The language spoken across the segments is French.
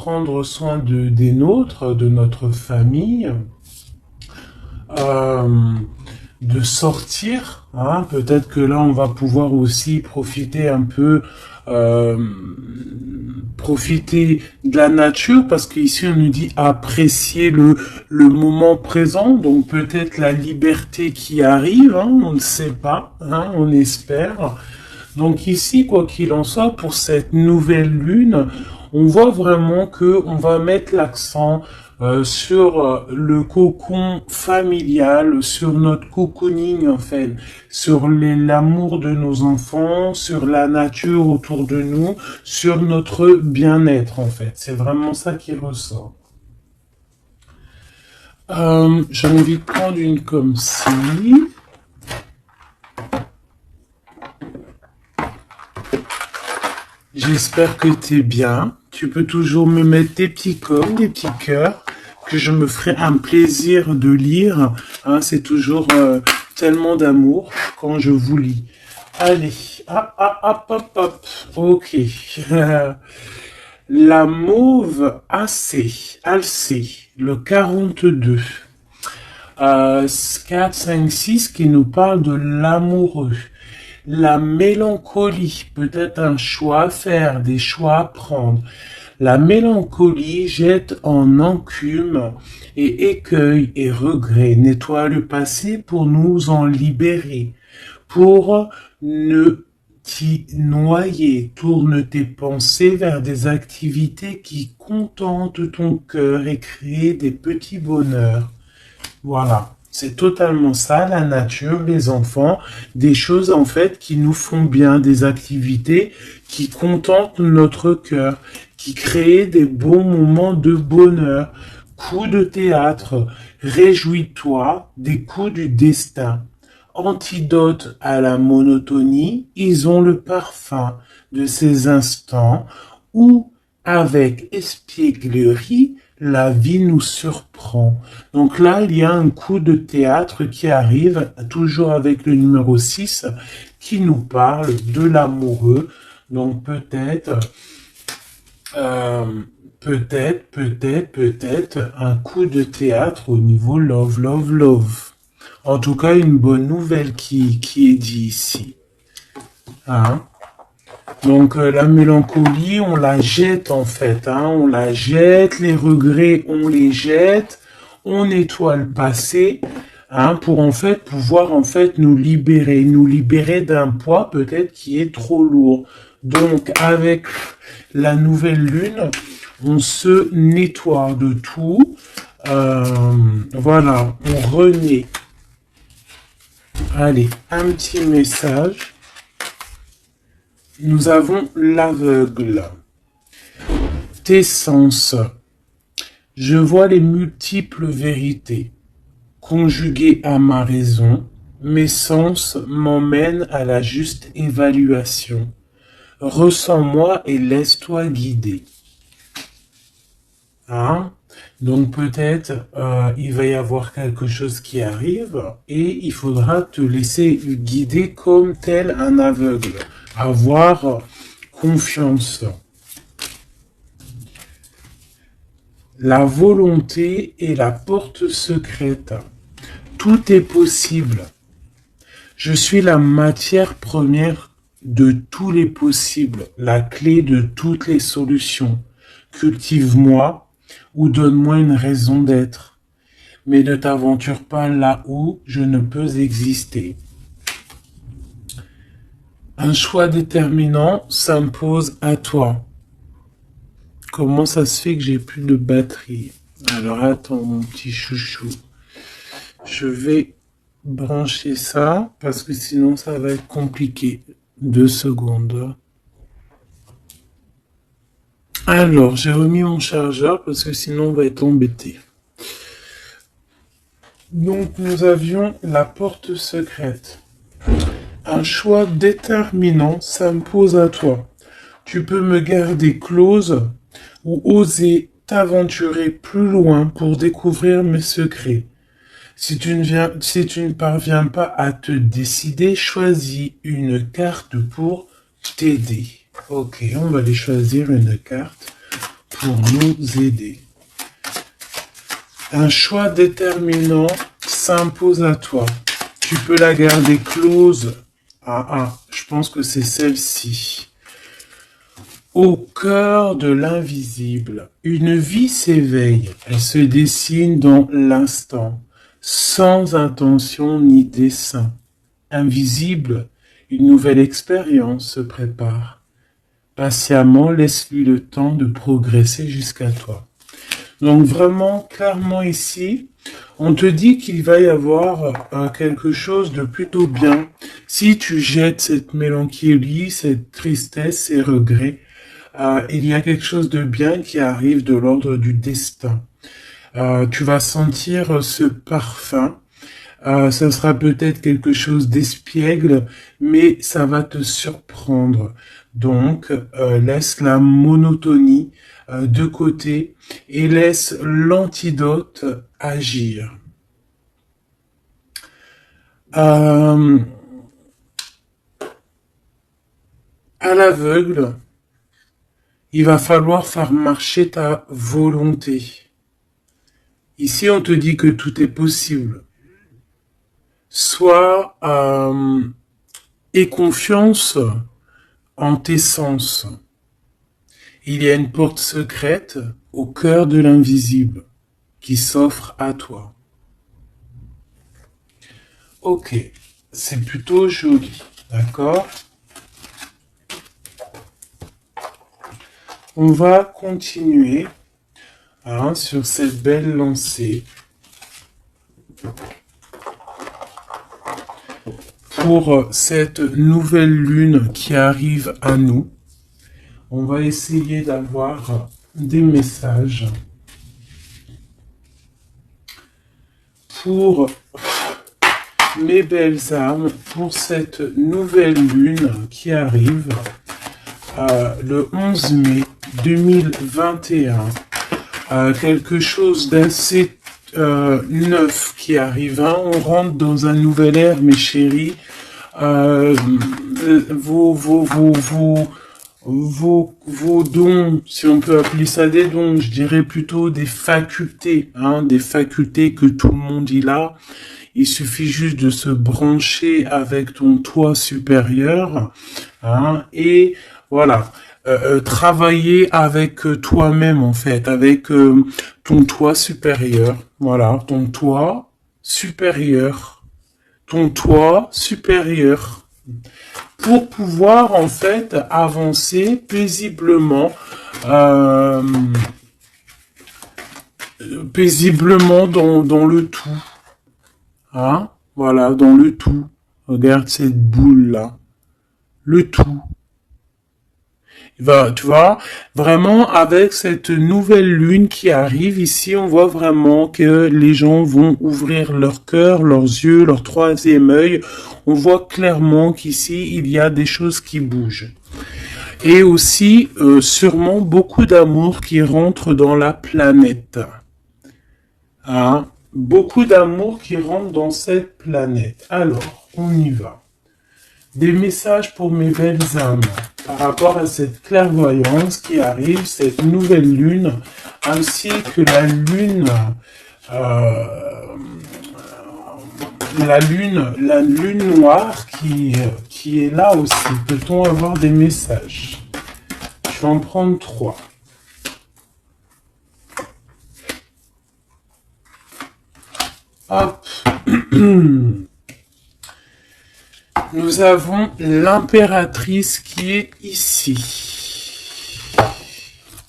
prendre soin des nôtres, de notre famille, euh, de sortir, hein. Peut-être que là, on va pouvoir aussi profiter un peu, euh, profiter de la nature, parce qu'ici, on nous dit apprécier le moment présent, donc peut-être la liberté qui arrive, hein, on ne sait pas, hein, on espère. Donc ici, quoi qu'il en soit, pour cette nouvelle lune, on voit vraiment que on va mettre l'accent sur le cocon familial, sur notre cocooning en fait, sur l'amour de nos enfants, sur la nature autour de nous, sur notre bien-être en fait. C'est vraiment ça qui ressort. J'ai envie de prendre une comme ci. J'espère que t'es bien. Tu peux toujours me mettre des petits coms, des petits cœurs, que je me ferai un plaisir de lire. Hein, c'est toujours tellement d'amour quand je vous lis. Allez, hop, hop, hop, hop, hop. Ok. La mauve Alcée, le 42. 4, 5, 6 qui nous parle de l'amoureux. La mélancolie, peut-être un choix à faire, des choix à prendre. La mélancolie jette en encume et écueil et regret, nettoie le passé pour nous en libérer, pour ne t'y noyer. Tourne tes pensées vers des activités qui contentent ton cœur et créent des petits bonheurs. Voilà. C'est totalement ça, la nature, les enfants, des choses en fait qui nous font bien, des activités qui contentent notre cœur, qui créent des bons moments de bonheur. Coups de théâtre, réjouis-toi des coups du destin. Antidote à la monotonie, ils ont le parfum de ces instants où, avec espièglerie, la vie nous surprend. Donc là, il y a un coup de théâtre qui arrive, toujours avec le numéro 6, qui nous parle de l'amoureux. Donc peut-être un coup de théâtre au niveau love, love, love. En tout cas, une bonne nouvelle qui est dit ici. Hein? Donc la mélancolie, on la jette en fait, hein, on la jette, les regrets, on les jette, on nettoie le passé, hein, pour en fait pouvoir en fait nous libérer d'un poids peut-être qui est trop lourd. Donc avec la nouvelle lune, on se nettoie de tout, voilà, on renaît. Allez, un petit message. Nous avons l'aveugle. Tes sens. Je vois les multiples vérités. Conjuguées à ma raison, mes sens m'emmènent à la juste évaluation. Ressens-moi et laisse-toi guider. Hein? Donc peut-être il va y avoir quelque chose qui arrive et il faudra te laisser guider comme tel un aveugle. Avoir confiance. La volonté est la porte secrète. Tout est possible. Je suis la matière première de tous les possibles, la clé de toutes les solutions. Cultive-moi ou donne-moi une raison d'être. Mais ne t'aventure pas là où je ne peux exister. Un choix déterminant s'impose à toi. Comment ça se fait que j'ai plus de batterie? Alors attends mon petit chouchou. Je vais brancher ça parce que sinon ça va être compliqué. 2 secondes. Alors j'ai remis mon chargeur parce que sinon on va être embêté. Donc nous avions la porte secrète. Un choix déterminant s'impose à toi. Tu peux me garder close ou oser t'aventurer plus loin pour découvrir mes secrets. Si tu ne parviens pas à te décider, choisis une carte pour t'aider. Ok, on va aller choisir une carte pour nous aider. Un choix déterminant s'impose à toi. Tu peux la garder close. Je pense que c'est celle-ci. Au cœur de l'invisible, une vie s'éveille. Elle se dessine dans l'instant, sans intention ni dessein. Invisible, une nouvelle expérience se prépare. Patiemment, laisse-lui le temps de progresser jusqu'à toi. Donc vraiment, clairement ici, on te dit qu'il va y avoir quelque chose de plutôt bien. Si tu jettes cette mélancolie, cette tristesse, ces regrets, il y a quelque chose de bien qui arrive de l'ordre du destin. Tu vas sentir ce parfum. Ça sera peut-être quelque chose d'espiègle, mais ça va te surprendre. Donc, laisse la monotonie de côté et laisse l'antidote agir. À l'aveugle, il va falloir faire marcher ta volonté. Ici, on te dit que tout est possible. Sois aie confiance en tes sens. Il y a une porte secrète au cœur de l'invisible qui s'offre à toi. Ok, c'est plutôt joli, d'accord? On va continuer sur cette belle lancée. Pour cette nouvelle lune qui arrive à nous, on va essayer d'avoir des messages pour mes belles âmes, pour cette nouvelle lune qui arrive le 11 mai 2021. Quelque chose d'assez neuf qui arrive. On rentre dans un nouvel ère, mes chéris. Vos dons, si on peut appeler ça des dons, je dirais plutôt des facultés, des facultés que tout le monde y a. Il suffit juste de se brancher avec ton toi supérieur, et voilà. Travailler avec toi-même en fait, avec ton toi supérieur, voilà, ton toi supérieur, pour pouvoir en fait avancer paisiblement, dans le tout, voilà, dans le tout. Regarde cette boule là, le tout. Tu vois, vraiment avec cette nouvelle lune qui arrive ici, on voit vraiment que les gens vont ouvrir leur cœur, leurs yeux, leur troisième œil. On voit clairement qu'ici, il y a des choses qui bougent. Et aussi, sûrement, beaucoup d'amour qui rentre dans la planète. Beaucoup d'amour qui rentre dans cette planète. Alors, on y va. Des messages pour mes belles âmes par rapport à cette clairvoyance qui arrive, cette nouvelle lune, ainsi que la lune noire qui est là aussi. Peut-on avoir des messages? Je vais en prendre 3. Hop. Nous avons l'impératrice qui est ici,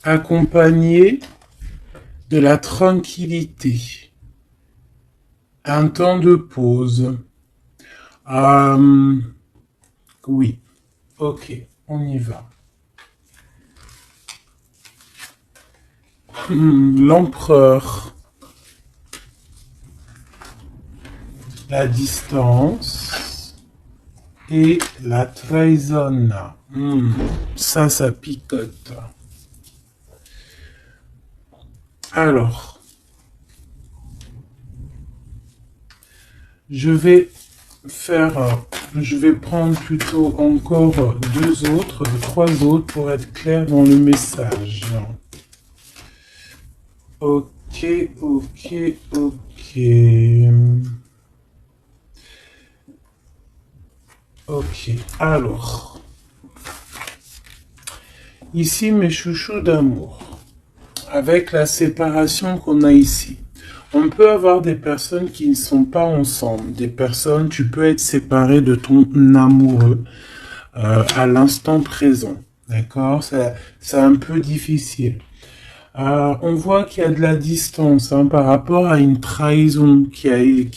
accompagnée de la tranquillité, un temps de pause. Oui, ok, on y va. L'empereur, la distance. Et la trahison. Ça picote. Alors, je vais prendre plutôt encore 3 autres pour être clair dans le message. Ok, ok, ok. Ok, alors, ici mes chouchous d'amour, avec la séparation qu'on a ici. On peut avoir des personnes qui ne sont pas ensemble, des personnes, tu peux être séparé de ton amoureux à l'instant présent, d'accord? C'est un peu difficile. On voit qu'il y a de la distance hein, par rapport à une trahison qui est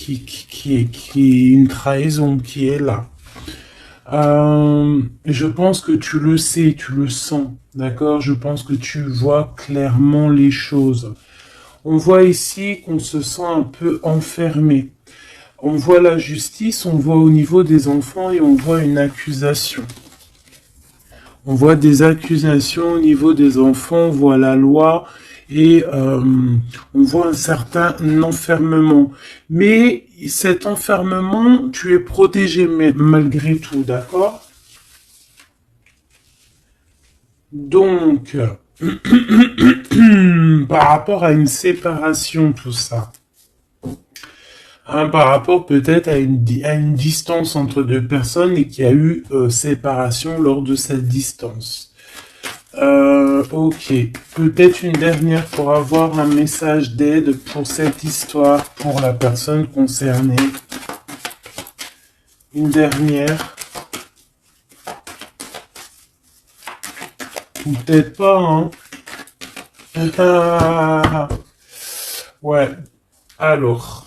une trahison qui est là. Je pense que tu le sais, tu le sens, d'accord? Je pense que tu vois clairement les choses. On voit ici qu'on se sent un peu enfermé. On voit la justice, on voit au niveau des enfants et on voit une accusation. On voit des accusations au niveau des enfants, on voit la loi et on voit un certain enfermement. Mais cet enfermement, tu es protégé malgré tout, d'accord? Donc, par rapport à une séparation, tout ça, hein, par rapport peut-être à une distance entre deux personnes et qu'il y a eu séparation lors de cette distance. Ok, peut-être une dernière pour avoir un message d'aide pour cette histoire, pour la personne concernée. Une dernière. Ou peut-être pas, hein. Ouais, alors.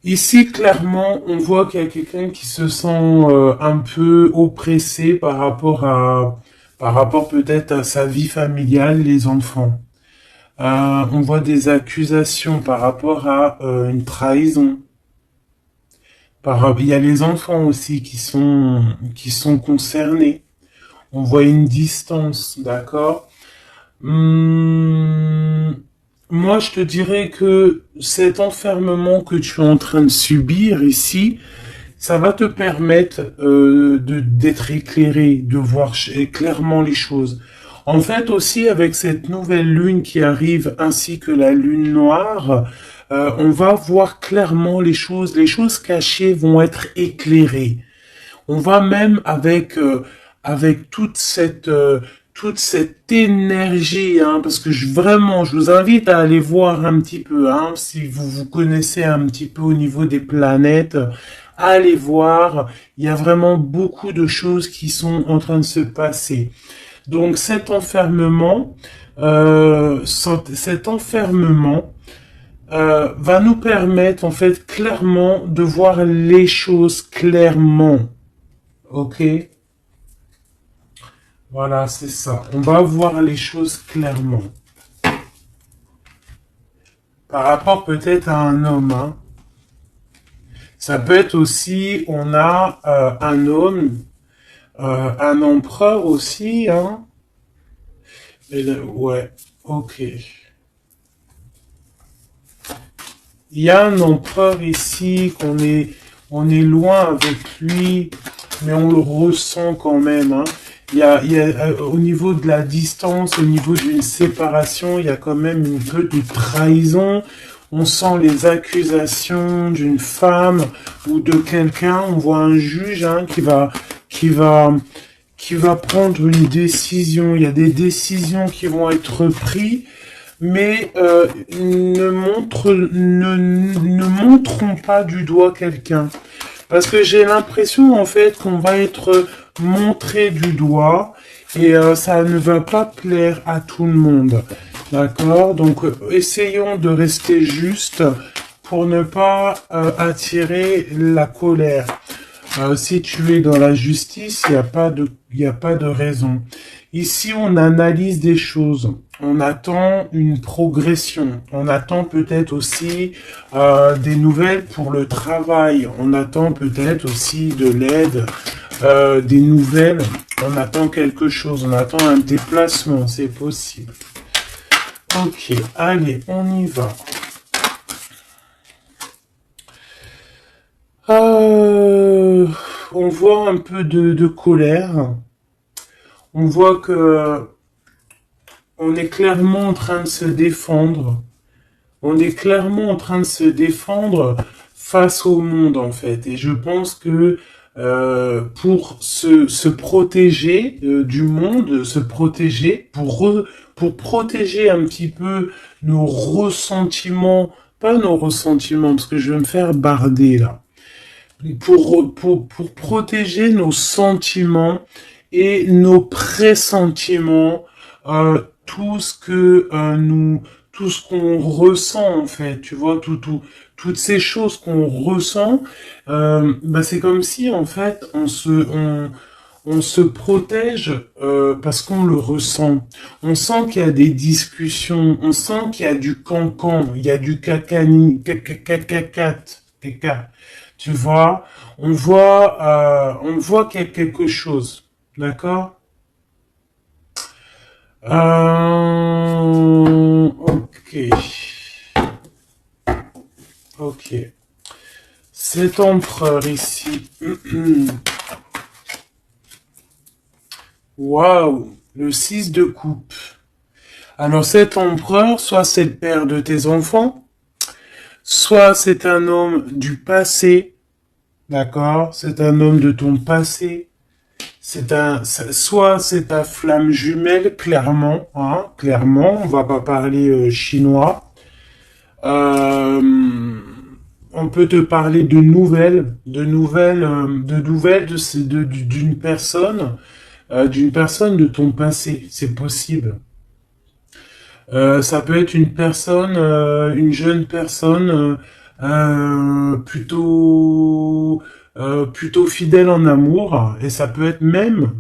Ici, clairement, on voit qu'il y a quelqu'un qui se sent un peu oppressé par rapport peut-être à sa vie familiale, les enfants. On voit des accusations par rapport à une trahison. Il y a les enfants aussi qui sont concernés. On voit une distance, d'accord? Hum, Moi, je te dirais que cet enfermement que tu es en train de subir ici, ça va te permettre d'être éclairé, de voir clairement les choses. En fait, aussi, avec cette nouvelle lune qui arrive, ainsi que la lune noire, on va voir clairement les choses cachées vont être éclairées. On va même avec toute cette énergie, hein, parce que vraiment, je vous invite à aller voir un petit peu, hein, si vous vous connaissez un petit peu au niveau des planètes, allez voir. Il y a vraiment beaucoup de choses qui sont en train de se passer. Donc cet enfermement va nous permettre en fait clairement de voir les choses clairement. Ok, voilà, c'est ça. On va voir les choses clairement. Par rapport peut-être à un homme. Hein. Ça peut être aussi, on a un homme, un empereur aussi. Hein. Ouais, ok. Il y a un empereur ici on est loin avec lui, mais on le ressent quand même. Hein. Il y a au niveau de la distance, au niveau d'une séparation, il y a quand même un peu de trahison. On sent les accusations d'une femme ou de quelqu'un. On voit un juge hein, qui va, qui va prendre une décision. Il y a des décisions qui vont être prises mais ne montrons pas du doigt quelqu'un. Parce que j'ai l'impression en fait qu'on va être montré du doigt et ça ne va pas plaire à tout le monde. D'accord? Donc essayons de rester juste pour ne pas attirer la colère. Si tu es dans la justice, il y a pas de raison. Ici, on analyse des choses. On attend une progression. On attend peut-être aussi des nouvelles pour le travail. On attend peut-être aussi de l'aide, des nouvelles. On attend quelque chose. On attend un déplacement. C'est possible. Ok, allez, on y va. On voit un peu de colère. On voit que on est clairement en train de se défendre. On est clairement en train de se défendre face au monde, en fait. Et je pense que pour se protéger du monde, se protéger, pour protéger un petit peu nos ressentiments, pas nos ressentiments, parce que je vais me faire barder là, pour protéger nos sentiments et nos pressentiments, tout ce que tout ce qu'on ressent en fait, tu vois, toutes ces choses qu'on ressent, bah c'est comme si en fait on se protège parce qu'on le ressent. On sent qu'il y a des discussions, on sent qu'il y a du cancan, il y a du cacani, caca. Tu vois, on voit qu'il y a quelque chose, d'accord? Ok, ok. Cet empereur ici. Waouh, le 6 de coupe. Alors cet empereur, soit c'est le père de tes enfants, soit c'est un homme du passé, d'accord? C'est un homme de ton passé. Soit c'est ta flamme jumelle, clairement, hein, clairement. On va pas parler chinois. Euh, on peut te parler de nouvelles d'une personne de ton passé. C'est possible. Ça peut être une personne, une jeune personne plutôt fidèle en amour, et ça peut être même.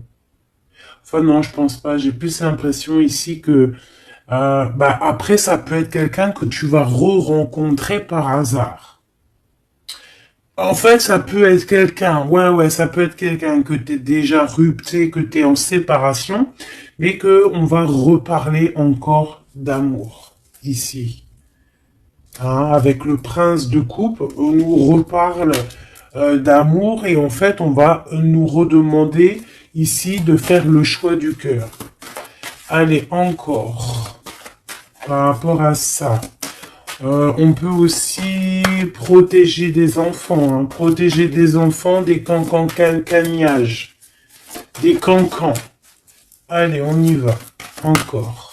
Enfin non, je pense pas. J'ai plus l'impression ici que bah après ça peut être quelqu'un que tu vas re-rencontrer par hasard. En fait, ça peut être quelqu'un, ouais, ça peut être quelqu'un que t'es déjà rupté, que t'es en séparation, mais que on va reparler encore d'amour ici. Hein, avec le prince de coupe, on nous reparle d'amour et en fait, on va nous redemander ici de faire le choix du cœur. Allez, encore, par rapport à ça. On peut aussi protéger des enfants, hein, protéger des enfants des cancans. Des cancans. Allez, on y va. Encore.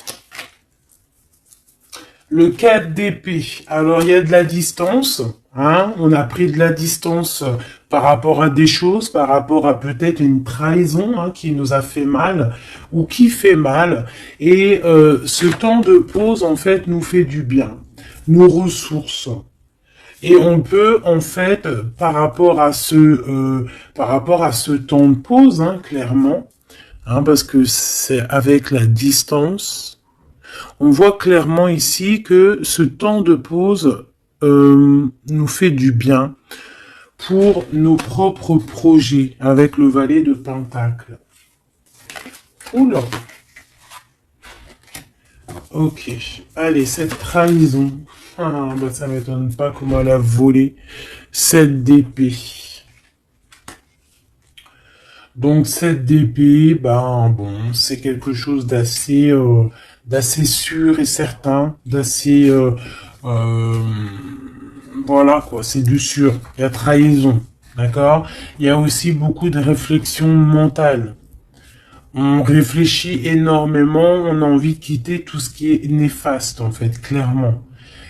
Le 4 d'épée. Alors, il y a de la distance. Hein, on a pris de la distance par rapport à des choses, par rapport à peut-être une trahison hein, qui nous a fait mal ou qui fait mal. Et ce temps de pause, en fait, nous fait du bien, nous ressource. Et on peut, en fait, par rapport à ce temps de pause, hein, clairement, hein, parce que c'est avec la distance, on voit clairement ici que ce temps de pause nous fait du bien pour nos propres projets avec le valet de Pentacle. Oula. Ok. Allez, cette trahison. Ah, bah ça m'étonne pas comment elle a volé cette d'épée. Donc cette d'épée, ben bon, c'est quelque chose d'assez sûr et certain, euh, voilà quoi, c'est du sûr. Il y a trahison, d'accord. Il y a aussi beaucoup de réflexion mentale. On réfléchit énormément, on a envie de quitter tout ce qui est néfaste en fait, clairement.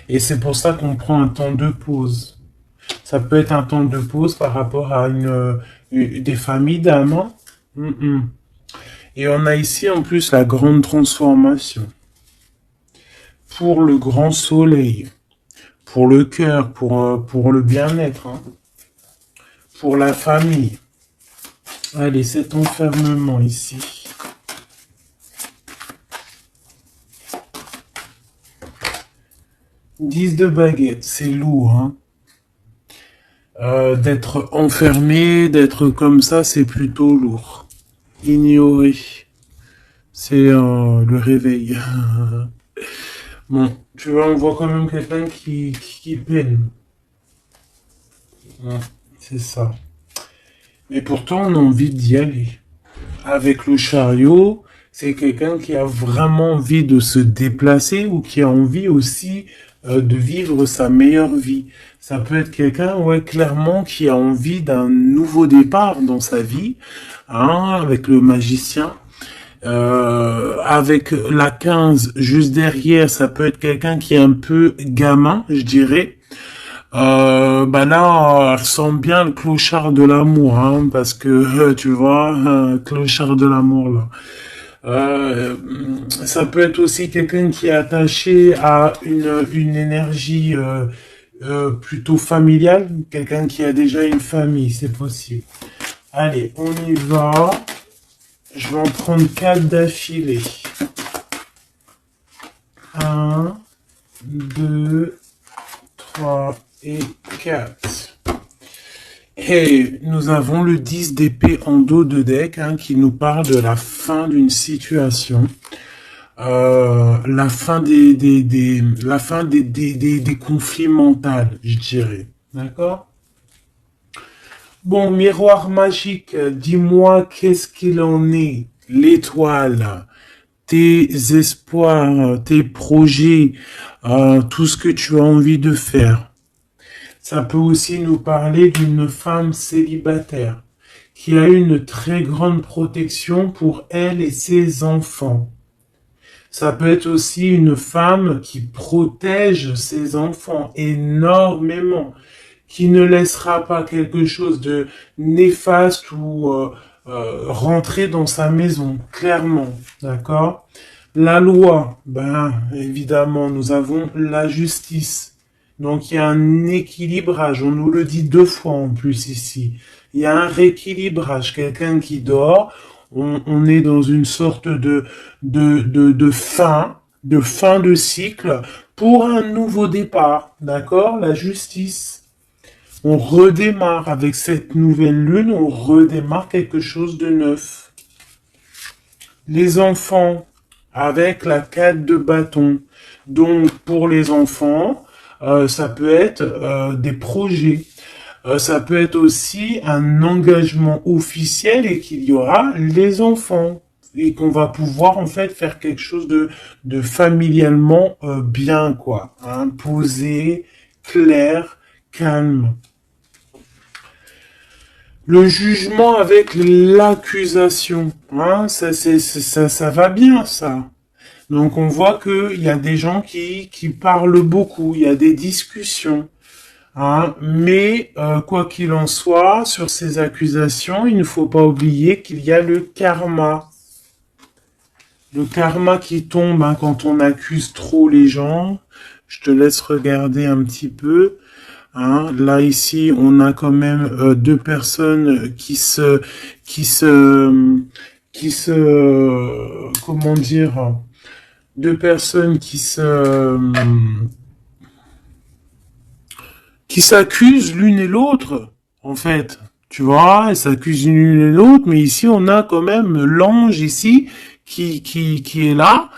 Et c'est pour ça qu'on prend un temps de pause. Ça peut être un temps de pause par rapport à des familles d'âmes. Hein. Et on a ici en plus la grande transformation. Pour le grand soleil. Pour le cœur, pour le bien-être. Hein. Pour la famille. Allez, cet enfermement ici. « 10 de baguette, c'est lourd. Hein. D'être enfermé, d'être comme ça, c'est plutôt lourd. Ignorer, c'est le réveil. Bon, tu vois, on voit quand même quelqu'un qui peine. Ouais, c'est ça. Mais pourtant, on a envie d'y aller. Avec le chariot, c'est quelqu'un qui a vraiment envie de se déplacer ou qui a envie aussi de vivre sa meilleure vie. Ça peut être quelqu'un, ouais, clairement, qui a envie d'un nouveau départ dans sa vie, hein, avec le magicien. Avec la 15 juste derrière, ça peut être quelqu'un qui est un peu gamin, je dirais. Bah là, elle sent bien le clochard de l'amour, hein, parce que tu vois, clochard de l'amour là. Ça peut être aussi quelqu'un qui est attaché à une énergie plutôt familiale, quelqu'un qui a déjà une famille, c'est possible. Allez, on y va. Je vais en prendre 4 d'affilée. Un, 2, 3 et 4. Et nous avons le 10 d'épée en dos de deck, hein, qui nous parle de la fin d'une situation. La fin des conflits mentaux, je dirais. D'accord? Bon, miroir magique, dis-moi qu'est-ce qu'il en est, l'étoile, tes espoirs, tes projets, tout ce que tu as envie de faire. Ça peut aussi nous parler d'une femme célibataire qui a une très grande protection pour elle et ses enfants. Ça peut être aussi une femme qui protège ses enfants énormément, qui ne laissera pas quelque chose de néfaste ou rentrer dans sa maison, clairement, d'accord? La loi, ben évidemment, nous avons la justice. Donc il y a un équilibrage, on nous le dit 2 fois en plus ici. Il y a un rééquilibrage, quelqu'un qui dort, on est dans une sorte de fin de cycle pour un nouveau départ, d'accord? La justice. On redémarre avec cette nouvelle lune, on redémarre quelque chose de neuf. Les enfants, avec la 4 de bâton. Donc pour les enfants, ça peut être des projets. Ça peut être aussi un engagement officiel et qu'il y aura les enfants. Et qu'on va pouvoir en fait faire quelque chose de familialement bien, quoi. Hein, posé, clair, calme. Le jugement avec l'accusation, hein, ça va bien, ça. Donc on voit qu'il y a des gens qui parlent beaucoup, il y a des discussions. Hein, mais quoi qu'il en soit, sur ces accusations, il ne faut pas oublier qu'il y a le karma. Le karma qui tombe, hein, quand on accuse trop les gens. Je te laisse regarder un petit peu. Hein, là ici, on a quand même 2 personnes comment dire, 2 personnes qui s'accusent l'une et l'autre, en fait. Tu vois, elles s'accusent l'une et l'autre, mais ici, on a quand même l'ange ici qui est là.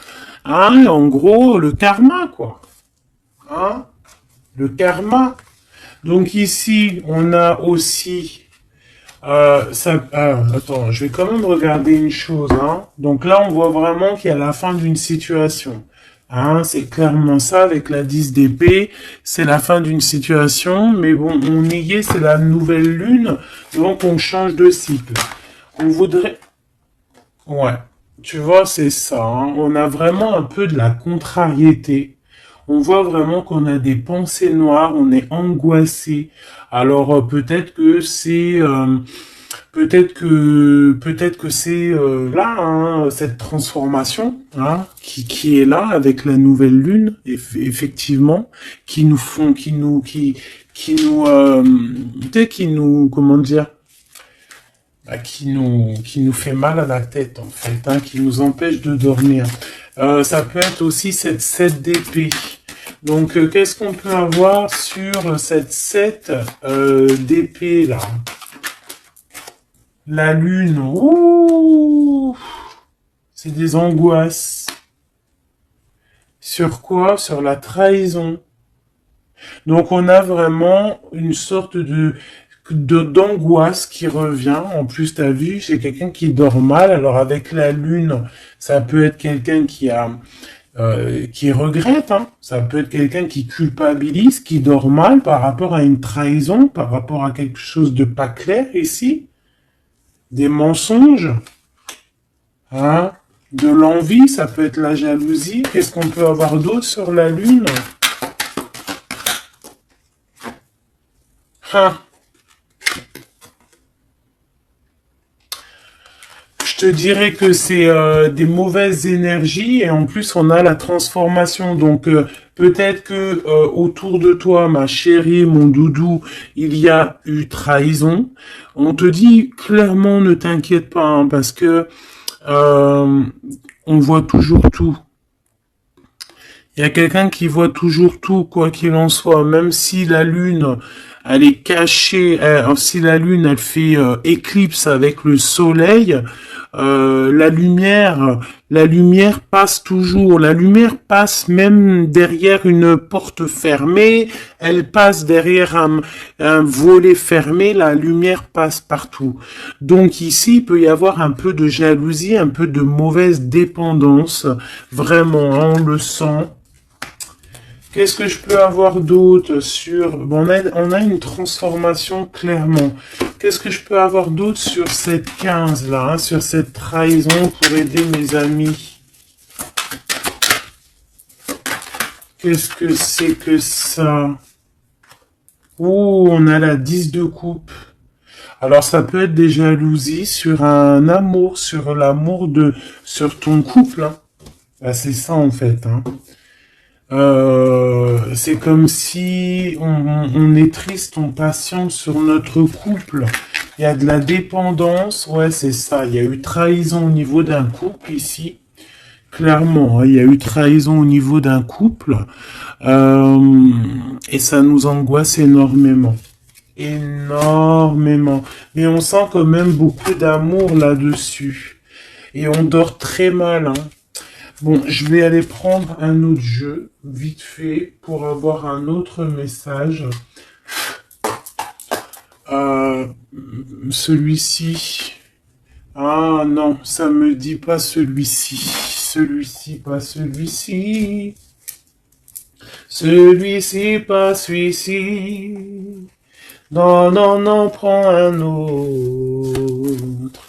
Hein, en gros, le karma, quoi. Hein, le karma. Donc ici, on a aussi... attends, je vais quand même regarder une chose. Hein. Donc là, on voit vraiment qu'il y a la fin d'une situation. Hein, c'est clairement ça avec la 10 d'épée. C'est la fin d'une situation. Mais bon, on y est, c'est la nouvelle lune. Donc on change de cycle. On voudrait... Ouais, tu vois, c'est ça. Hein. On a vraiment un peu de la contrariété. On voit vraiment qu'on a des pensées noires, on est angoissé. Alors peut-être que c'est là, hein, cette transformation, hein, qui est là avec la nouvelle lune, effectivement, qui nous comment dire, bah, qui nous fait mal à la tête en fait, hein, qui nous empêche de dormir. Ça peut être aussi cette 7 d'épée. Donc, qu'est-ce qu'on peut avoir sur cette 7 d'épée là? La lune, ouh, c'est des angoisses. Sur quoi? Sur la trahison. Donc, on a vraiment une sorte de... d'angoisse qui revient. En plus, t'as vu, c'est quelqu'un qui dort mal. Alors avec la lune, ça peut être quelqu'un qui regrette, hein. Ça peut être quelqu'un qui culpabilise, qui dort mal par rapport à une trahison, par rapport à quelque chose de pas clair ici, des mensonges, hein, de l'envie, ça peut être la jalousie. Qu'est-ce qu'on peut avoir d'autre sur la lune? Hein. Je te dirais que c'est des mauvaises énergies et en plus on a la transformation. Donc peut-être que autour de toi, ma chérie, mon doudou, il y a eu trahison. On te dit clairement ne t'inquiète pas hein, parce que on voit toujours tout. Il y a quelqu'un qui voit toujours tout, quoi qu'il en soit, même si la lune, elle est cachée, si la lune, elle fait éclipse avec le soleil, la lumière passe toujours. La lumière passe même derrière une porte fermée, elle passe derrière un volet fermé, la lumière passe partout. Donc ici, il peut y avoir un peu de jalousie, un peu de mauvaise dépendance, vraiment, hein, on le sent. Qu'est-ce que je peux avoir d'autre sur... Bon, on a une transformation clairement. Qu'est-ce que je peux avoir d'autre sur cette 15 là, hein, sur cette trahison pour aider mes amis? Qu'est-ce que c'est que ça? Ouh, on a la 10 de coupe. Alors ça peut être des jalousies sur un amour, sur l'amour sur ton couple. Hein. Bah, c'est ça en fait. Hein. C'est comme si on est triste, on patiente sur notre couple. Il y a de la dépendance, ouais, c'est ça. Il y a eu trahison au niveau d'un couple ici. Clairement, hein, il y a eu trahison au niveau d'un couple. Et ça nous angoisse énormément. Énormément. Mais on sent quand même beaucoup d'amour là-dessus. Et on dort très mal, hein. Bon, je vais aller prendre un autre jeu, vite fait, pour avoir un autre message. Celui-ci. Ah non, ça me dit pas celui-ci. Celui-ci, pas celui-ci. Celui-ci, pas celui-ci. Non, non, non, prends un autre.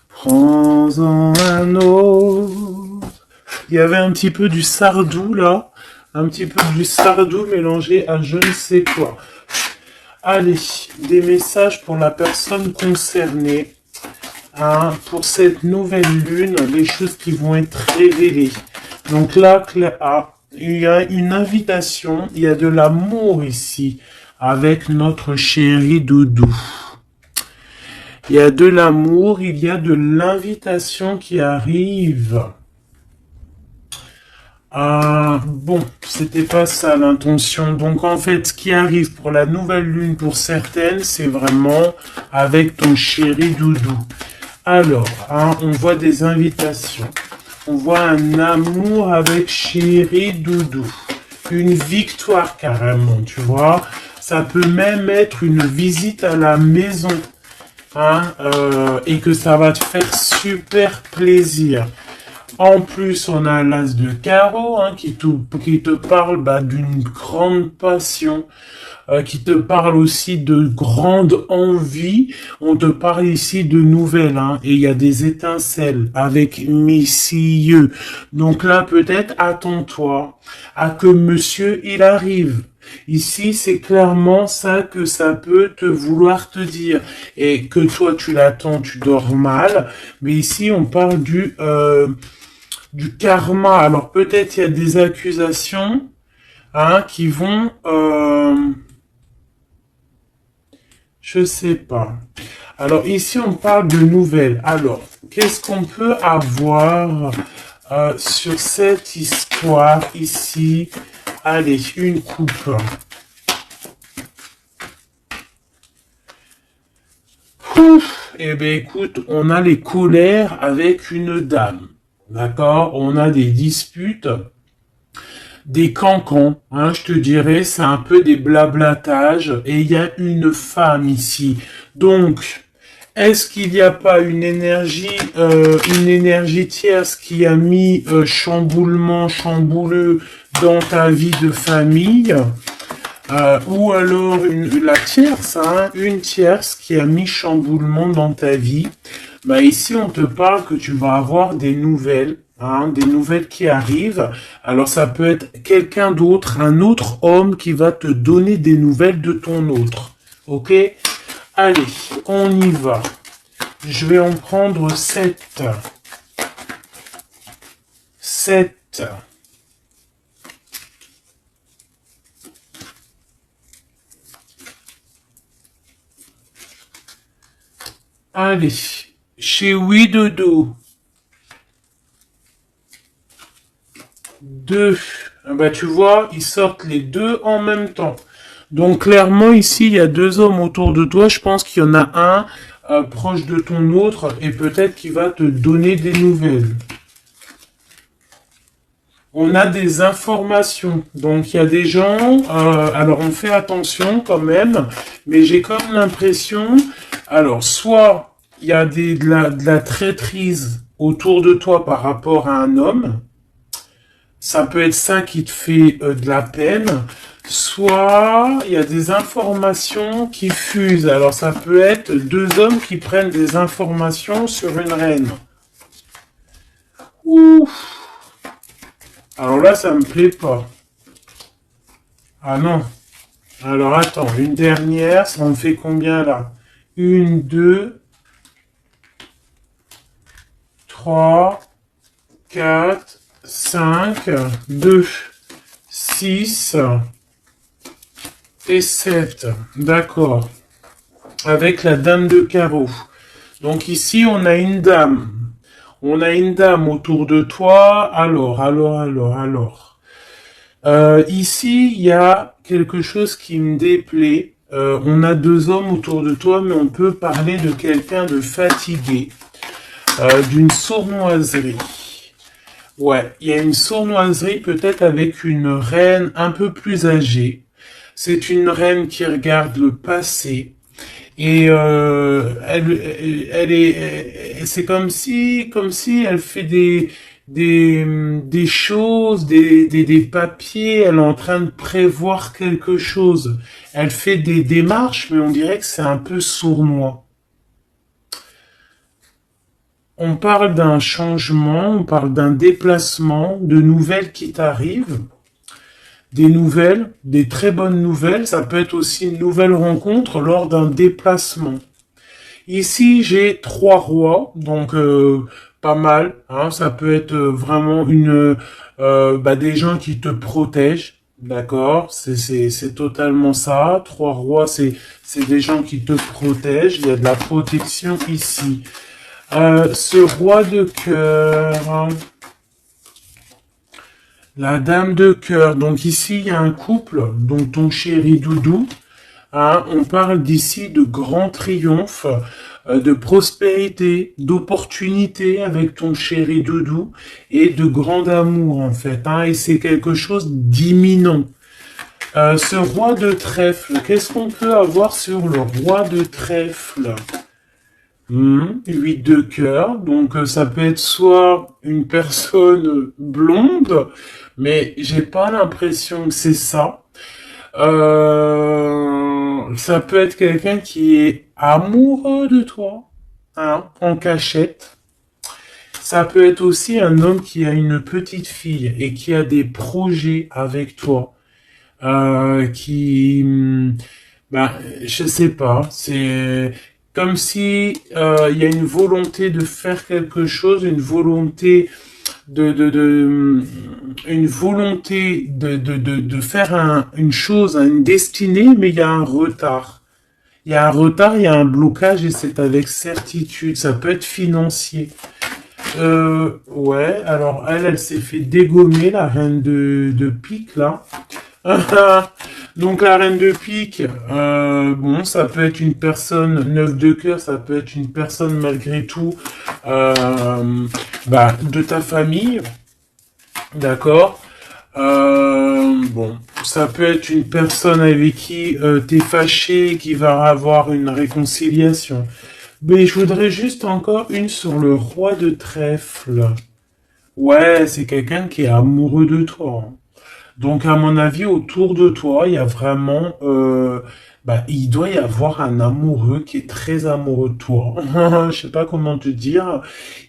Prends-en un autre. Il y avait un petit peu du Sardou là, un petit peu du Sardou mélangé à je ne sais quoi. Allez, des messages pour la personne concernée, hein, pour cette nouvelle lune, les choses qui vont être révélées. Donc là, il y a une invitation, il y a de l'amour ici, avec notre chéri Doudou. Il y a de l'amour, il y a de l'invitation qui arrive. Bon, c'était pas ça l'intention. Donc en fait, ce qui arrive pour la nouvelle lune pour certaines, c'est vraiment avec ton chéri Doudou. Alors, hein, on voit des invitations. On voit un amour avec chéri Doudou. Une victoire carrément, tu vois. Ça peut même être une visite à la maison. Hein, et que ça va te faire super plaisir. En plus, on a l'as de carreau hein, qui te parle d'une grande passion, qui te parle aussi de grande envie. On te parle ici de nouvelles, hein, et il y a des étincelles avec messieurs. Donc là, peut-être attends-toi à que monsieur il arrive. Ici, c'est clairement ça que ça peut te vouloir te dire. Et que toi, tu l'attends, tu dors mal. Mais ici, on parle du karma. Alors peut-être il y a des accusations hein, qui vont... je sais pas. Alors ici on parle de nouvelles. Alors qu'est-ce qu'on peut avoir sur cette histoire ici? Allez, une coupe. Ouf, eh bien écoute, on a les colères avec une dame. D'accord? On a des disputes. des cancans, hein, je te dirais, c'est un peu des blablatages, et il y a une femme ici. Donc, est-ce qu'il n'y a pas une énergie tierce qui a mis chamboulement, chambouleux dans ta vie de famille, ou alors la tierce, hein, une tierce qui a mis chamboulement dans ta vie. Bah ici, on te parle que tu vas avoir des nouvelles. Hein, des nouvelles qui arrivent. Alors ça peut être quelqu'un d'autre, un autre homme qui va te donner des nouvelles de ton autre. Ok? Allez, on y va. Je vais en prendre 7. 7. Allez, chez Oui Dodo. 2. Bah, tu vois, ils sortent les deux en même temps. Donc, clairement, ici, il y a deux hommes autour de toi. Je pense qu'il y en a un proche de ton autre et peut-être qu'il va te donner des nouvelles. On a des informations. Donc, il y a des gens... alors, on fait attention quand même. Mais j'ai comme l'impression... Alors, soit il y a de la traîtrise autour de toi par rapport à un homme. Ça peut être ça qui te fait de la peine, soit il y a des informations qui fusent. Alors ça peut être deux hommes qui prennent des informations sur une reine. Ouf. Alors là, ça me plaît pas. Ah non. Alors attends, une dernière, ça en fait combien là? 1, 2, 3, 4, 5, 2, 6 et 7. D'accord. Avec la dame de carreau. Donc ici, on a une dame. On a une dame autour de toi. Alors. Ici, il y a quelque chose qui me déplaît. On a deux hommes autour de toi, mais on peut parler de quelqu'un de fatigué. D'une sournoiserie. Ouais, il y a une sournoiserie peut-être avec une reine un peu plus âgée. C'est une reine qui regarde le passé et c'est comme si elle fait des choses, des papiers. Elle est en train de prévoir quelque chose. Elle fait des démarches, mais on dirait que c'est un peu sournois. On parle d'un changement, on parle d'un déplacement, de nouvelles qui t'arrivent, des nouvelles, des très bonnes nouvelles. Ça peut être aussi une nouvelle rencontre lors d'un déplacement. Ici, j'ai 3 rois, donc pas mal. Hein, ça peut être vraiment des gens qui te protègent. D'accord, c'est totalement ça. 3 rois, c'est des gens qui te protègent. Il y a de la protection ici. Ce roi de cœur, hein. La dame de cœur. Donc ici, il y a un couple, donc ton chéri Doudou. Hein, on parle d'ici de grand triomphe, de prospérité, d'opportunité avec ton chéri Doudou et de grand amour en fait. Hein, et c'est quelque chose d'imminent. Ce roi de trèfle, qu'est-ce qu'on peut avoir sur le roi de trèfle? 8 de cœur, donc ça peut être soit une personne blonde, mais j'ai pas l'impression que c'est ça. Ça peut être quelqu'un qui est amoureux de toi, hein, en cachette. Ça peut être aussi un homme qui a une petite fille et qui a des projets avec toi, je sais pas, c'est comme si il y a une volonté de faire quelque chose, une volonté de faire une chose, une destinée, mais il y a un retard. Il y a un retard, il y a un blocage et c'est avec certitude. Ça peut être financier. Ouais, alors elle s'est fait dégommer, la reine de pique, là. Donc la reine de pique, bon, ça peut être une personne, 9 de cœur, ça peut être une personne malgré tout, de ta famille, d'accord. Bon, ça peut être une personne avec qui t'es fâché, qui va avoir une réconciliation. Mais je voudrais juste encore une sur le roi de trèfle. Ouais, c'est quelqu'un qui est amoureux de toi, hein. Donc, à mon avis, autour de toi, il y a vraiment, il doit y avoir un amoureux qui est très amoureux de toi. Je sais pas comment te dire.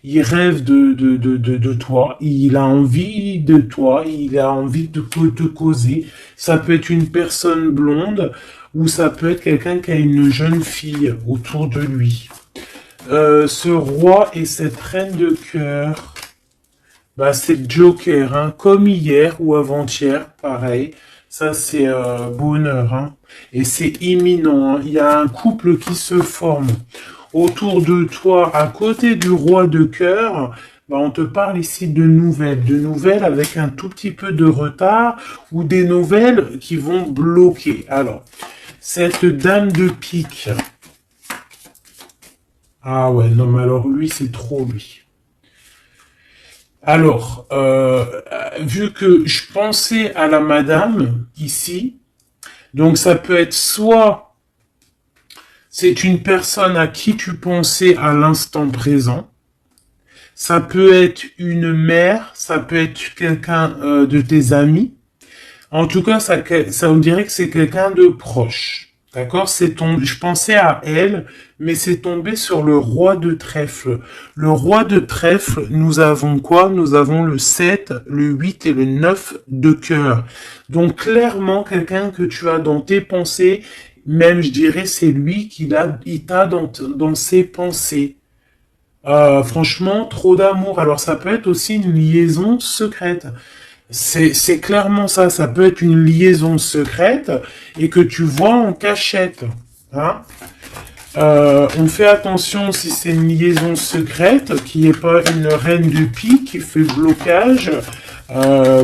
Il rêve de toi. Il a envie de toi. Il a envie de te causer. Ça peut être une personne blonde ou ça peut être quelqu'un qui a une jeune fille autour de lui. Ce roi et cette reine de cœur. Bah, c'est Joker, hein, comme hier ou avant-hier, pareil. Ça, c'est bonheur, hein. Et c'est imminent, hein. Il y a un couple qui se forme autour de toi, à côté du roi de cœur. Bah, on te parle ici de nouvelles avec un tout petit peu de retard ou des nouvelles qui vont bloquer. Alors, cette dame de pique. Ah ouais, non, mais alors lui, c'est trop lui. Alors, vu que je pensais à la madame ici, donc ça peut être soit c'est une personne à qui tu pensais à l'instant présent, ça peut être une mère, ça peut être quelqu'un de tes amis. En tout cas, ça on dirait que c'est quelqu'un de proche. D'accord? Je pensais à elle, mais c'est tombé sur le roi de trèfle. Le roi de trèfle, nous avons quoi? Nous avons le 7, le 8 et le 9 de cœur. Donc, clairement, quelqu'un que tu as dans tes pensées, même, je dirais, c'est lui il t'a dans ses pensées. Franchement, trop d'amour. Alors, ça peut être aussi une liaison secrète. C'est clairement ça. Ça peut être une liaison secrète et que tu vois en cachette. Hein. On fait attention si c'est une liaison secrète, qui n'est pas une reine de pique qui fait blocage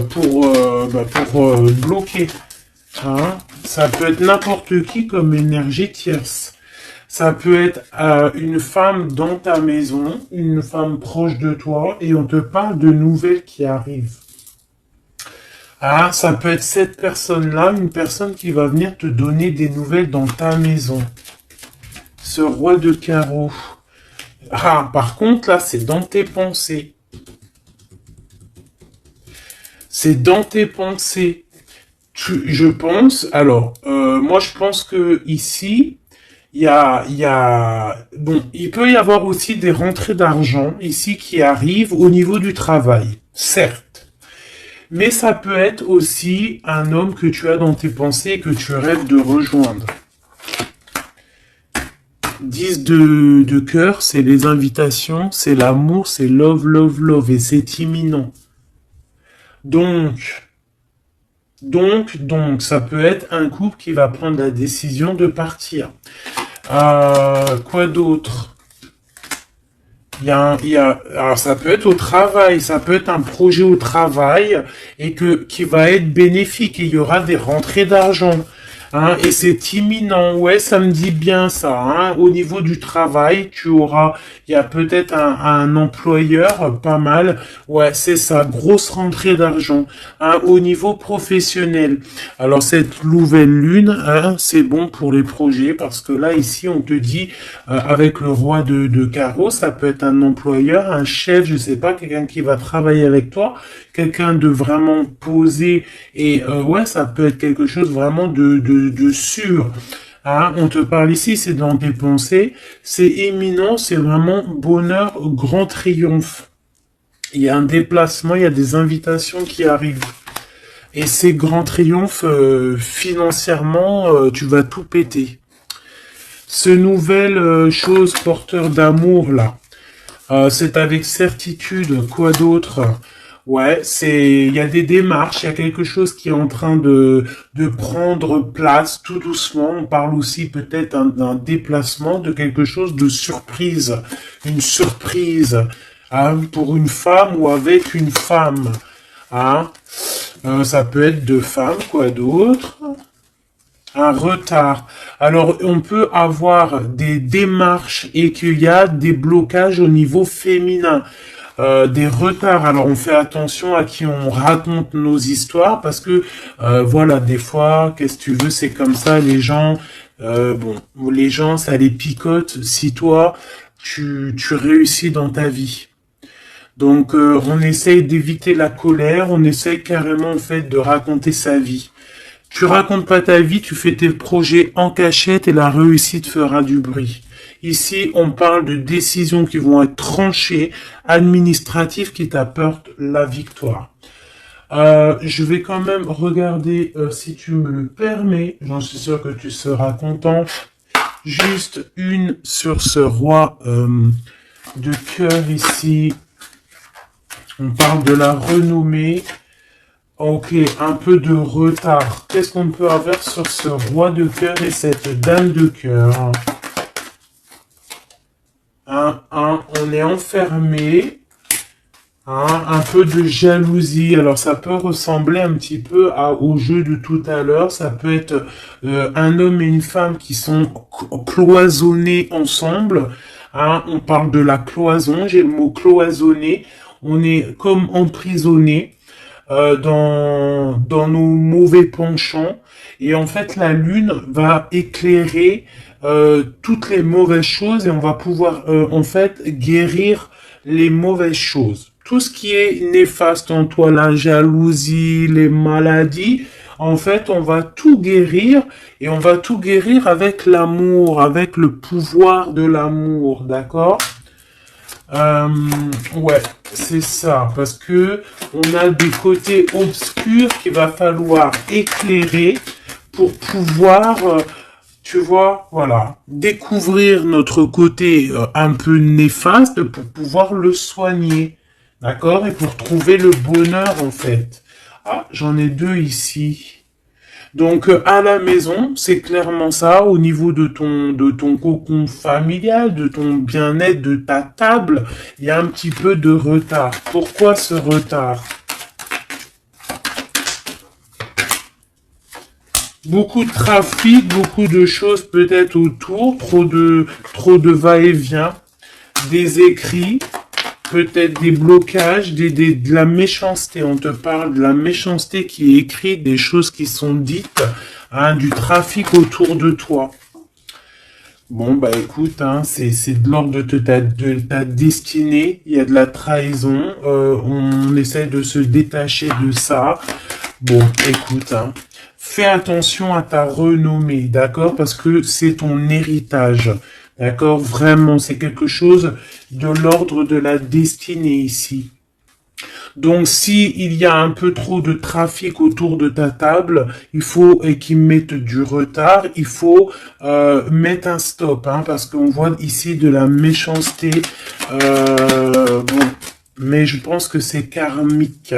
pour bloquer. Hein. Ça peut être n'importe qui comme énergie tierce. Ça peut être une femme dans ta maison, une femme proche de toi, et on te parle de nouvelles qui arrivent. Ah, ça peut être cette personne-là, une personne qui va venir te donner des nouvelles dans ta maison. Ce roi de carreau. Ah, par contre, là, c'est dans tes pensées. C'est dans tes pensées. Je pense, alors, moi, je pense que ici, bon, il peut y avoir aussi des rentrées d'argent ici qui arrivent au niveau du travail, certes. Mais ça peut être aussi un homme que tu as dans tes pensées et que tu rêves de rejoindre. 10 de cœur, c'est les invitations, c'est l'amour, c'est love, love, love, et c'est imminent. Donc, ça peut être un couple qui va prendre la décision de partir. Quoi d'autre? Alors ça peut être au travail, ça peut être un projet au travail et qui va être bénéfique et il y aura des rentrées d'argent. Hein, et c'est imminent, ouais, ça me dit bien ça. Hein. Au niveau du travail, il y a peut-être un employeur, pas mal. Ouais, c'est ça, grosse rentrée d'argent. Hein, au niveau professionnel. Alors cette nouvelle lune, hein, c'est bon pour les projets parce que là ici on te dit avec le roi de carreau, ça peut être un employeur, un chef, je sais pas, quelqu'un qui va travailler avec toi, quelqu'un de vraiment posé et ouais, ça peut être quelque chose vraiment de sûr. Hein, on te parle ici, c'est dans tes pensées, c'est imminent, c'est vraiment bonheur, grand triomphe. Il y a un déplacement, il y a des invitations qui arrivent. Et ces grands triomphes, financièrement, tu vas tout péter. Ce nouvel chose porteur d'amour, là, c'est avec certitude, quoi d'autre? Ouais, il y a des démarches, il y a quelque chose qui est en train de prendre place tout doucement. On parle aussi peut-être d'un déplacement, de quelque chose de surprise. Une surprise, hein, pour une femme ou avec une femme. Hein. Ça peut être deux femmes, quoi d'autre? Un retard. Alors, on peut avoir des démarches et qu'il y a des blocages au niveau féminin. des retards. Alors on fait attention à qui on raconte nos histoires parce que voilà, des fois, qu'est-ce que tu veux, c'est comme ça, les gens, bon, les gens, ça les picote si toi, tu réussis dans ta vie. Donc on essaye d'éviter la colère, on essaye carrément en fait de raconter sa vie. Tu racontes pas ta vie, tu fais tes projets en cachette et la réussite fera du bruit. Ici, on parle de décisions qui vont être tranchées, administratives qui t'apportent la victoire. Je vais quand même regarder, si tu me le permets, j'en suis sûr que tu seras content, juste une sur ce roi de cœur ici. On parle de la renommée. Ok, un peu de retard. Qu'est-ce qu'on peut avoir sur ce roi de cœur et cette dame de cœur? On est enfermé. Un peu de jalousie. Alors ça peut ressembler un petit peu au jeu de tout à l'heure. Ça peut être un homme et une femme qui sont cloisonnés ensemble. On parle de la cloison. J'ai le mot cloisonné. On est comme emprisonné dans nos mauvais penchants. Et en fait, la lune va éclairer toutes les mauvaises choses et on va pouvoir en fait guérir les mauvaises choses. Tout ce qui est néfaste en toi, la jalousie, les maladies, en fait, on va tout guérir et on va tout guérir avec l'amour, avec le pouvoir de l'amour, d'accord? Ouais, c'est ça, parce que on a des côtés obscurs qu'il va falloir éclairer pour pouvoir, tu vois, voilà, découvrir notre côté un peu néfaste pour pouvoir le soigner, d'accord, et pour trouver le bonheur en fait. Ah, j'en ai deux ici. Donc à la maison, c'est clairement ça, au niveau de ton cocon familial, de ton bien-être, de ta table, il y a un petit peu de retard. Pourquoi ce retard? Beaucoup de trafic, beaucoup de choses peut-être autour, trop de va-et-vient, des écrits, peut-être des blocages, de la méchanceté. On te parle de la méchanceté qui est écrite, des choses qui sont dites, du trafic autour de toi. Bon, bah écoute, c'est de l'ordre de ta destinée, il y a de la trahison, on essaie de se détacher de ça. Bon, écoute, fais attention à ta renommée, d'accord? Parce que c'est ton héritage. D'accord? Vraiment, c'est quelque chose de l'ordre de la destinée ici. Donc, si il y a un peu trop de trafic autour de ta table, il faut et qu'ils mettent du retard, il faut mettre un stop, parce qu'on voit ici de la méchanceté. Bon, mais je pense que c'est karmique.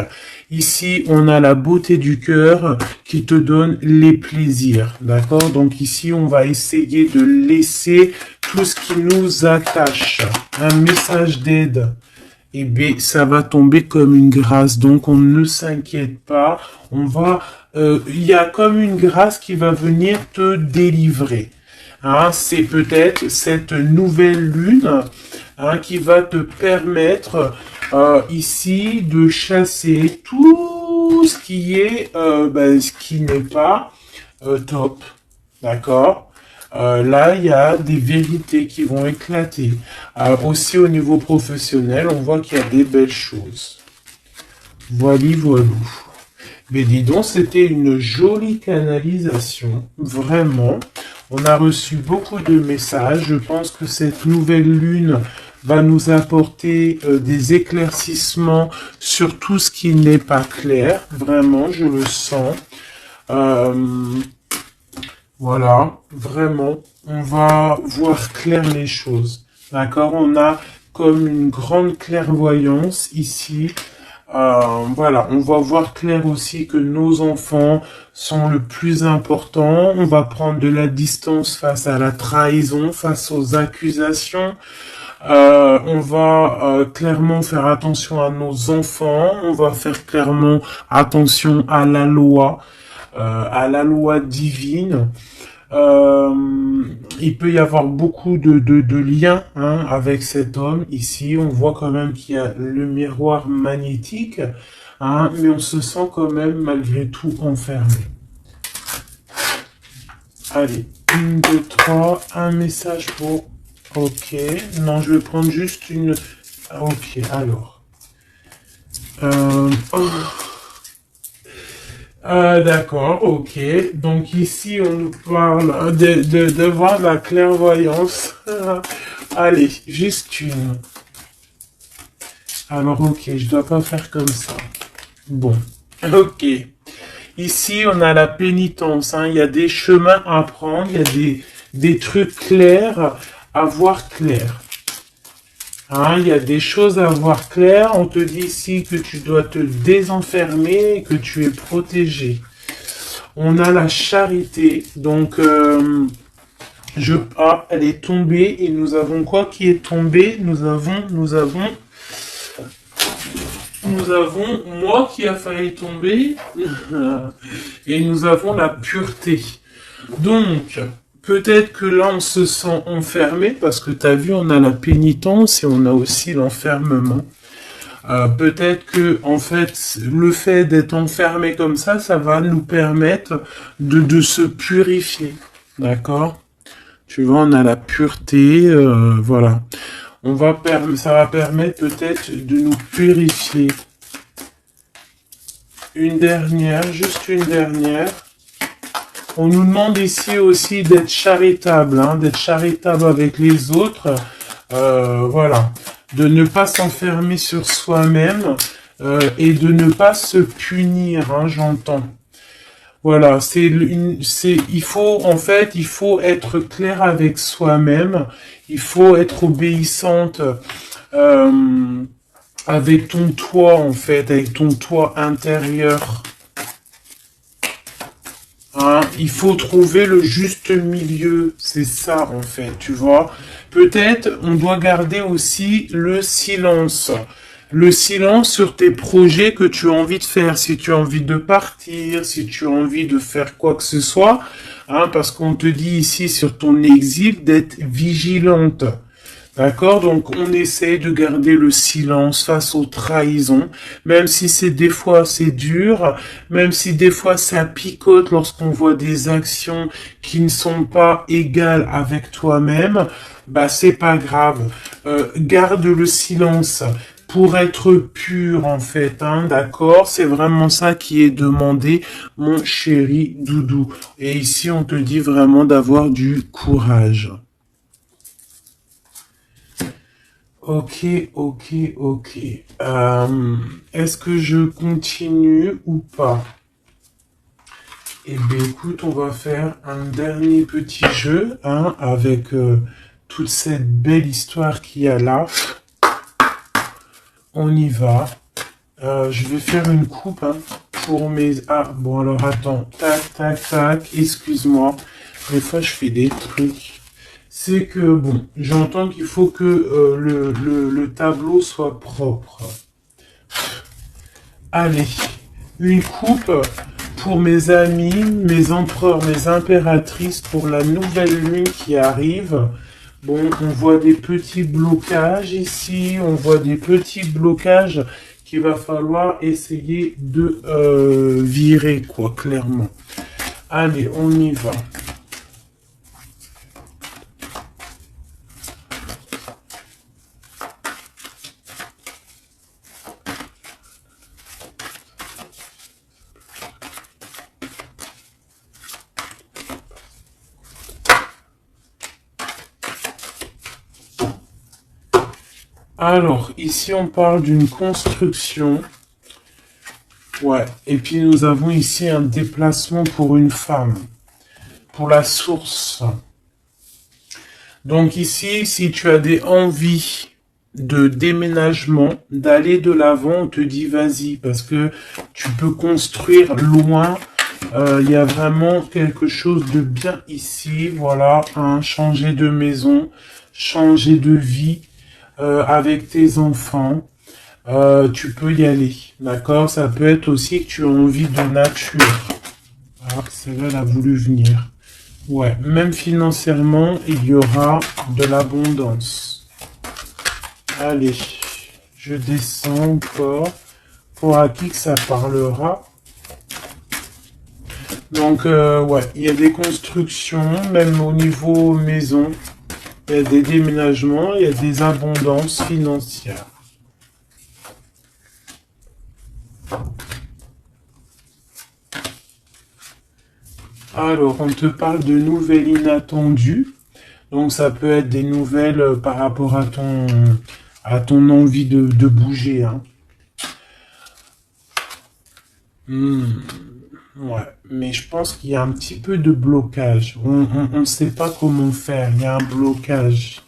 Ici, on a la beauté du cœur qui te donne les plaisirs, d'accord? Donc ici, on va essayer de laisser tout ce qui nous attache. Un message d'aide. Eh bien, ça va tomber comme une grâce. Donc, on ne s'inquiète pas. Il y a comme une grâce qui va venir te délivrer. C'est peut-être cette nouvelle lune qui va te permettre ici de chasser tout ce qui est, ce qui n'est pas top. D'accord? Là, il y a des vérités qui vont éclater. Aussi au niveau professionnel, on voit qu'il y a des belles choses. Voilou. Mais dis donc, c'était une jolie canalisation. Vraiment. On a reçu beaucoup de messages. Je pense que cette nouvelle lune va nous apporter des éclaircissements sur tout ce qui n'est pas clair. Vraiment, je le sens. Voilà, vraiment, on va voir clair les choses. D'accord? On a comme une grande clairvoyance ici. Voilà, on va voir clair aussi que nos enfants sont le plus important. On va prendre de la distance face à la trahison, face aux accusations. On va clairement faire attention à nos enfants. On va faire clairement attention à la loi divine. Il peut y avoir beaucoup de liens hein, avec cet homme. Ici, on voit quand même qu'il y a le miroir magnétique, hein, mais on se sent quand même malgré tout enfermé. Allez, 1, 2, 3, un message pour... Ok, non, je vais prendre juste une... Ok, alors. Oh. D'accord, ok. Donc ici, on nous parle de voir la clairvoyance. Allez, juste une. Alors, ok, je dois pas faire comme ça. Bon, ok. Ici, on a la pénitence. Hein. Il y a des chemins à prendre, il y a des trucs clairs à voir clair. Hein, il y a des choses à voir clair. On te dit ici que tu dois te désenfermer, que tu es protégé. On a la charité. Donc, elle est tombée. Et nous avons quoi qui est tombé? Nous avons moi qui a failli tomber. Et nous avons la pureté. Donc, peut-être que là, on se sent enfermé parce que tu as vu, on a la pénitence et on a aussi l'enfermement. Peut-être que, en fait, le fait d'être enfermé comme ça va nous permettre de se purifier. D'accord? Tu vois, on a la pureté, voilà. Ça va permettre peut-être de nous purifier. Une dernière, juste une dernière. On nous demande ici aussi d'être charitable, hein, d'être charitable avec les autres. Voilà. De ne pas s'enfermer sur soi-même et de ne pas se punir, hein, j'entends. Voilà, il faut être clair avec soi-même. Il faut être obéissante avec ton toi, en fait, avec ton toi intérieur. Hein, il faut trouver le juste milieu, c'est ça en fait, tu vois. Peut-être on doit garder aussi le silence. Le silence sur tes projets que tu as envie de faire, si tu as envie de partir, si tu as envie de faire quoi que ce soit, hein, parce qu'on te dit ici sur ton exil d'être vigilante. D'accord? Donc, on essaie de garder le silence face aux trahisons, même si des fois c'est dur, même si des fois ça picote lorsqu'on voit des actions qui ne sont pas égales avec toi-même, bah, c'est pas grave. Garde le silence pour être pur, en fait, hein, d'accord? C'est vraiment ça qui est demandé, mon chéri doudou. Et ici, on te dit vraiment d'avoir du courage. Ok, ok, ok. Est-ce que je continue ou pas? Eh bien, écoute, on va faire un dernier petit jeu, hein, avec toute cette belle histoire qu'il y a là. On y va. Je vais faire une coupe, hein, pour mes... Ah, bon, alors attends. Tac, tac, tac. Excuse-moi. Des fois, je fais des trucs. C'est que, bon, j'entends qu'il faut que le tableau soit propre. Allez, une coupe pour mes amis, mes empereurs, mes impératrices, pour la nouvelle lune qui arrive. Bon, on voit des petits blocages ici, on voit des petits blocages qu'il va falloir essayer de virer, quoi, clairement. Allez, on y va. Alors, ici, on parle d'une construction. Ouais. Et puis, nous avons ici un déplacement pour une femme. Pour la source. Donc, ici, si tu as des envies de déménagement, d'aller de l'avant, on te dit vas-y. Parce que tu peux construire loin. Il y a vraiment quelque chose de bien ici. Voilà. Hein, changer de maison. Changer de vie. Avec tes enfants, tu peux y aller, d'accord? Ça peut être aussi que tu as envie de nature. Ah, celle-là, elle a voulu venir. Ouais, même financièrement, il y aura de l'abondance. Allez, je descends encore. Pour à qui que ça parlera. Donc, ouais, il y a des constructions, même au niveau maison. Il y a des déménagements, il y a des abondances financières. Alors, on te parle de nouvelles inattendues. Donc, ça peut être des nouvelles par rapport à ton envie de bouger. Hein. Ouais, mais je pense qu'il y a un petit peu de blocage. On ne sait pas comment faire. Il y a un blocage.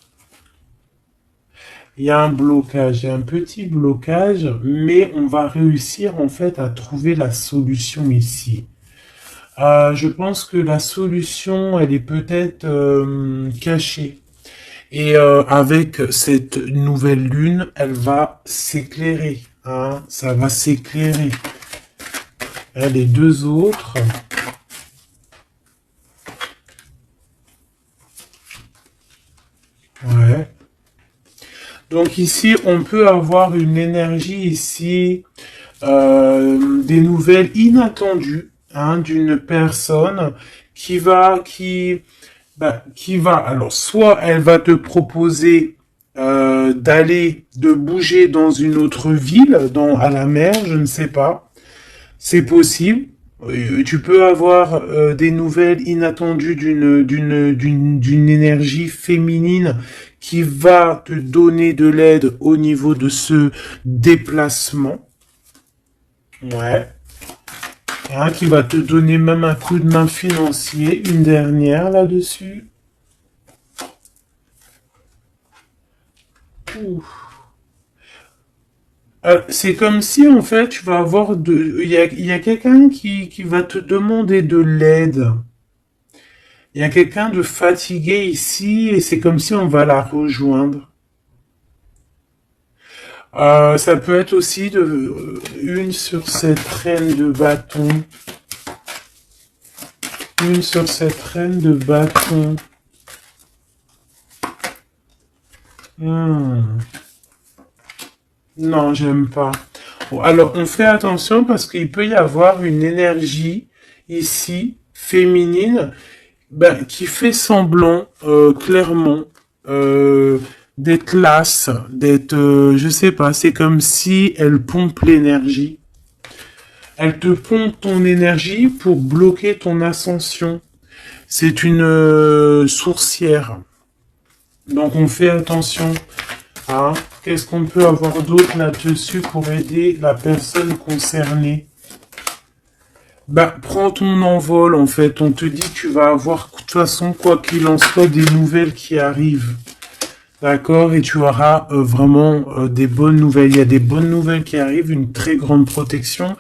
Il y a un blocage, il y a un petit blocage, mais on va réussir en fait à trouver la solution ici. Je pense que la solution, elle est peut-être cachée. Et avec cette nouvelle lune, elle va s'éclairer. Hein, ça va s'éclairer. Les deux autres. Ouais. Donc ici, on peut avoir une énergie ici, des nouvelles inattendues hein, d'une personne qui va, alors soit elle va te proposer de bouger dans une autre ville, à la mer, je ne sais pas, c'est possible. Tu peux avoir des nouvelles inattendues d'une énergie féminine qui va te donner de l'aide au niveau de ce déplacement. Ouais. Hein, qui va te donner même un coup de main financier. Une dernière là-dessus. C'est comme si en fait tu vas avoir il y a quelqu'un qui va te demander de l'aide. Il y a quelqu'un de fatigué ici et c'est comme si on va la rejoindre. Ça peut être aussi une sur cette reine de bâton. Une sur cette reine de bâton. Non, j'aime pas. Bon, alors, on fait attention parce qu'il peut y avoir une énergie ici, féminine, qui fait semblant, clairement, d'être lasse, d'être, je sais pas, c'est comme si elle pompe l'énergie. Elle te pompe ton énergie pour bloquer ton ascension. C'est une sourcière. Donc on fait attention. Hein. Qu'est-ce qu'on peut avoir d'autre là-dessus pour aider la personne concernée? Prends ton envol en fait. On te dit que tu vas avoir, de toute façon, quoi qu'il en soit, des nouvelles qui arrivent. D'accord, et tu auras vraiment des bonnes nouvelles. Il y a des bonnes nouvelles qui arrivent, une très grande protection.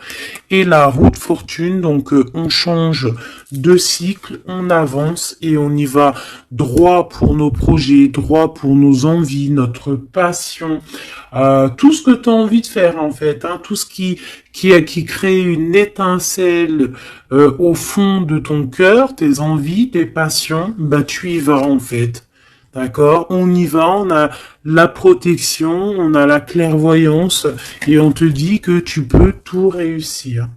Et la roue de fortune, donc on change de cycle, on avance et on y va droit pour nos projets, droit pour nos envies, notre passion, tout ce que tu as envie de faire en fait, hein, tout ce qui crée une étincelle au fond de ton cœur, tes envies, tes passions, tu y vas en fait. D'accord, on y va, on a la protection, on a la clairvoyance et on te dit que tu peux tout réussir.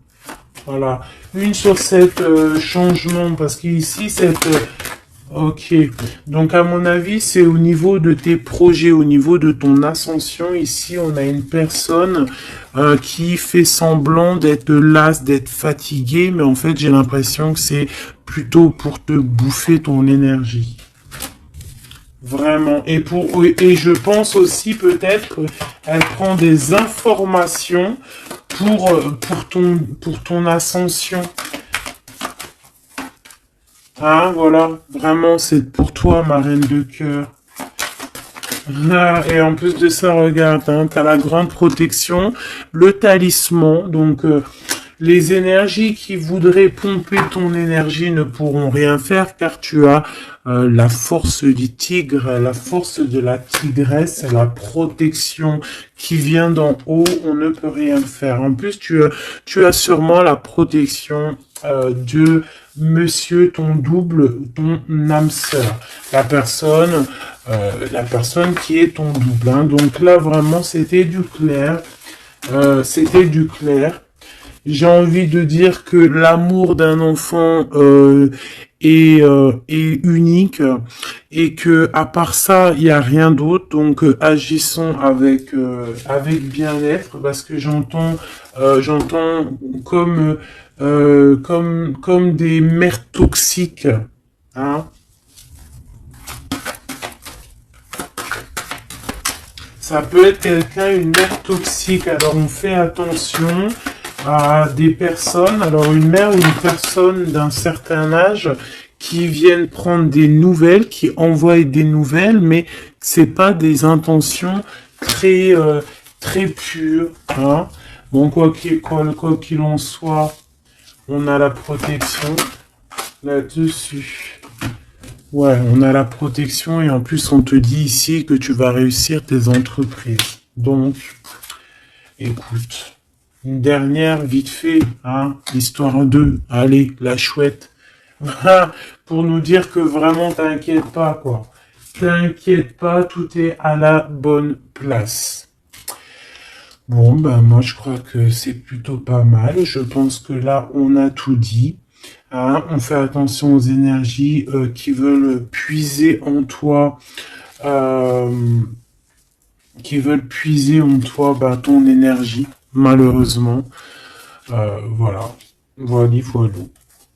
Voilà, une sur cette changement parce qu'ici cette ok, donc à mon avis c'est au niveau de tes projets, au niveau de ton ascension. Ici on a une personne qui fait semblant d'être lasse, d'être fatiguée, mais en fait j'ai l'impression que c'est plutôt pour te bouffer ton énergie. Vraiment. Et je pense aussi peut-être qu'elle prend des informations pour ton ascension. Hein, voilà. Vraiment, c'est pour toi, ma reine de cœur. Ah, et en plus de ça, regarde, hein, t'as la grande protection, le talisman, donc Les énergies qui voudraient pomper ton énergie ne pourront rien faire car tu as la force du tigre, la force de la tigresse, la protection qui vient d'en haut, on ne peut rien faire. En plus, tu as sûrement la protection de monsieur, ton double, ton âme sœur, la personne qui est ton double. Hein. Donc là, vraiment, c'était du clair. C'était du clair. J'ai envie de dire que l'amour d'un enfant est unique et que à part ça, il n'y a rien d'autre. Donc agissons avec bien-être parce que j'entends comme des mères toxiques, hein. Ça peut être quelqu'un, une mère toxique. Alors on fait attention à des personnes, alors une mère ou une personne d'un certain âge qui viennent prendre des nouvelles, qui envoient des nouvelles, mais c'est pas des intentions très pures. Hein. Bon, quoi qu'il en soit, on a la protection là-dessus. Ouais, on a la protection et en plus on te dit ici que tu vas réussir tes entreprises. Donc, écoute. Une dernière, vite fait, hein, histoire 2. Allez, la chouette. Pour nous dire que vraiment, t'inquiète pas, quoi. T'inquiète pas, tout est à la bonne place. Bon, ben, moi, je crois que c'est plutôt pas mal. Je pense que là, on a tout dit. Hein, on fait attention aux énergies qui veulent puiser en toi, ben, ton énergie. Malheureusement, voilà, voilà.